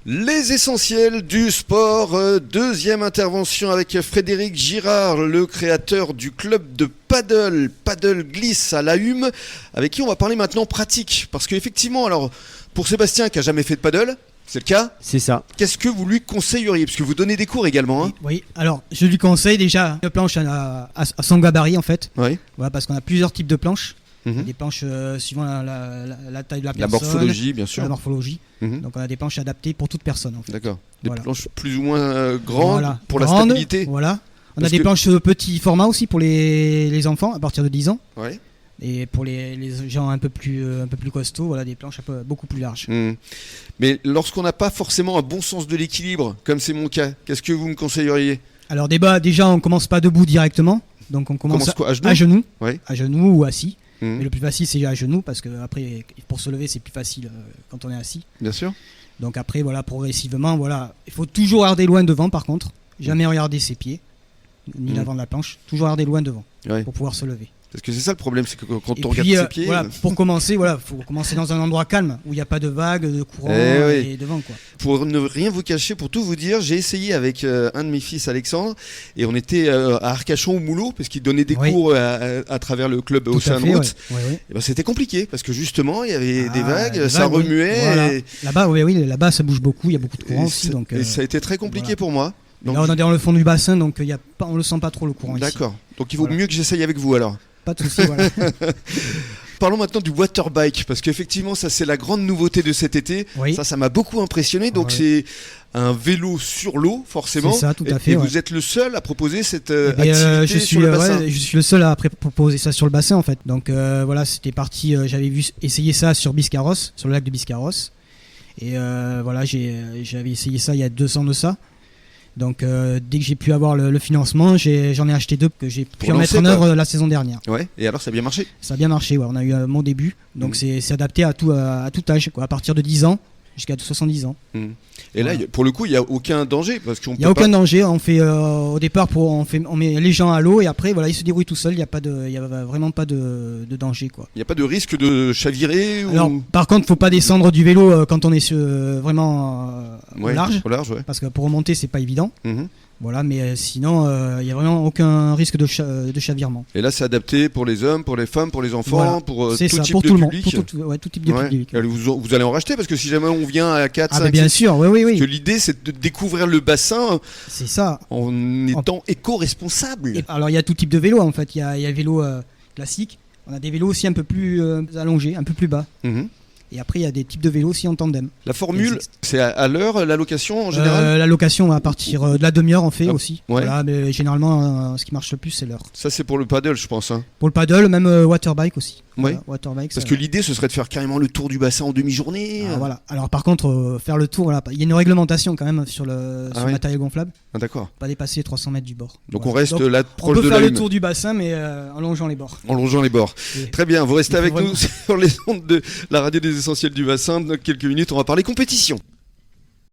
Les essentiels du sport, deuxième intervention avec Frédéric Girard, le créateur du club de paddle glisse à la Hume, avec qui on va parler maintenant pratique. Parce qu'effectivement, alors pour Sébastien qui a jamais fait de paddle, c'est le cas ? C'est ça. Qu'est-ce que vous lui conseilleriez ? Parce que vous donnez des cours également. Hein ? Oui, alors je lui conseille déjà une planche à son gabarit en fait. Oui. Voilà, parce qu'on a plusieurs types de planches. Mhm. Des planches suivant la taille de la La personne. morphologie, bien sûr. La morphologie. Mhm. Donc on a des planches adaptées pour toute personne en fait. D'accord. Des Voilà. planches plus ou moins grandes Voilà. pour Grandes, la stabilité. Voilà. On Parce a des que- planches petit format aussi pour les enfants à partir de 10 ans. Ouais. Et pour les gens un peu plus costauds, voilà, des planches beaucoup plus larges. Mhm. Mais lorsqu'on n'a pas forcément un bon sens de l'équilibre, comme c'est mon cas, qu'est-ce que vous me conseilleriez ? Alors déjà on commence pas debout directement. Donc on commence Quoi, à genoux, Ouais. à genoux ou assis. Mhm. Mais le plus facile c'est à genoux parce que après pour se lever c'est plus facile quand on est assis. Bien sûr. Donc après voilà progressivement voilà, il faut toujours regarder loin devant par contre, jamais regarder ses pieds ni Mhm. l'avant de la planche, toujours regarder loin devant Ouais. pour pouvoir se lever. Parce que c'est ça le problème, c'est que quand Et on puis regarde ses pieds. voilà, pour commencer faut commencer dans un endroit calme où il n'y a pas de vagues, de courant Eh oui. et de vent quoi. Pour ne rien vous cacher, pour tout vous dire, j'ai essayé avec un de mes fils, Alexandre, et on était à Arcachon au Moulot, parce qu'il donnait des Oui. cours à travers le club Tout à Ocean fait, Route. ouais. Et ben, c'était compliqué, parce que justement, il y avait des Ah, vagues, des ça vagues, oui. remuait, Voilà. et, Là-bas là-bas ça bouge beaucoup, il y a beaucoup de courant aussi donc et ça a été très compliqué voilà. pour moi. Donc, là on est dans le fond du bassin donc on le sent pas trop le courant ici. d'accord. Donc il vaut Voilà. mieux que j'essaye avec vous alors. Pas de souci voilà. Parlons maintenant du water bike, parce qu'effectivement, ça c'est la grande nouveauté de cet été. Oui. Ça m'a beaucoup impressionné. Donc Ouais. c'est un vélo sur l'eau, forcément. C'est ça, tout à Et- fait, Et ouais. vous êtes le seul à proposer cette Et, activité je suis sur le bassin. je suis le seul à proposer ça sur le bassin en fait. Donc voilà, c'était parti. J'avais essayer ça sur Biscarrosse, sur le lac de Biscarrosse. Et voilà, j'avais essayé ça il y a 2 ans de ça. Donc dès que j'ai pu avoir le financement, j'en ai acheté 2 que j'ai pu en lancer, mettre en quoi. œuvre la saison dernière. Ouais. Et alors, ça a bien marché. Ça a bien marché, ouais. On a eu un bon début. Donc c'est adapté à tout âge, quoi. À partir de 10 ans jusqu'à 70 ans. Et là, Voilà. pour le coup, il n'y a aucun danger parce qu'on Il n'y a aucun danger. On fait au départ on met les gens à l'eau et après voilà, ils se débrouillent tout seuls. Il y a vraiment pas de danger, quoi. Il n'y a pas de risque de chavirer Alors, ou... par contre, faut pas descendre du vélo quand on est vraiment Ouais, au large, au large, ouais. parce que pour remonter, c'est pas évident. Mhm. Voilà, mais sinon, il y a vraiment aucun risque de chavirement. Et là, c'est adapté pour les hommes, pour les femmes, pour les enfants, Voilà. pour C'est tout ça, type pour de tout le monde, public. pour tout type de Ouais. public. Allez, vous allez en racheter parce que si jamais on vient à 4, Ah, 5, bah, bien 6, sûr, oui. parce que l'idée c'est de découvrir le bassin C'est ça. en étant éco-responsable. Et alors, il y a tout type de vélo en fait. Il y a le vélo classique. On a des vélos aussi un peu plus allongés, un peu plus bas. Mhm. Et après, il y a des types de vélos aussi en tandem. La formule, Existe. c'est à l'heure, la location en général. La location à partir de la demi-heure, on fait Ah, aussi. ouais. Voilà, mais généralement, ce qui marche le plus, c'est l'heure. Ça, c'est pour le paddle, je pense. Hein. Pour le paddle, même waterbike aussi. Ouais. Voilà, waterbike, Parce ça- que l'idée, ce serait de faire carrément le tour du bassin en demi-journée. Ah, voilà. Alors par contre, faire le tour, voilà, il y a une réglementation quand même sur le ouais. matériel gonflable. Ah, d'accord. Pas dépasser 300 mètres du bord. Donc Voilà. on reste Donc, là on proche peut de faire la le Hume, tour du bassin, mais en longeant les bords. en longeant les bords. Et- Très bien, vous restez Il faut avec nous vraiment- sur les ondes de la radio des essentiels du bassin. Dans quelques minutes, on va parler compétition.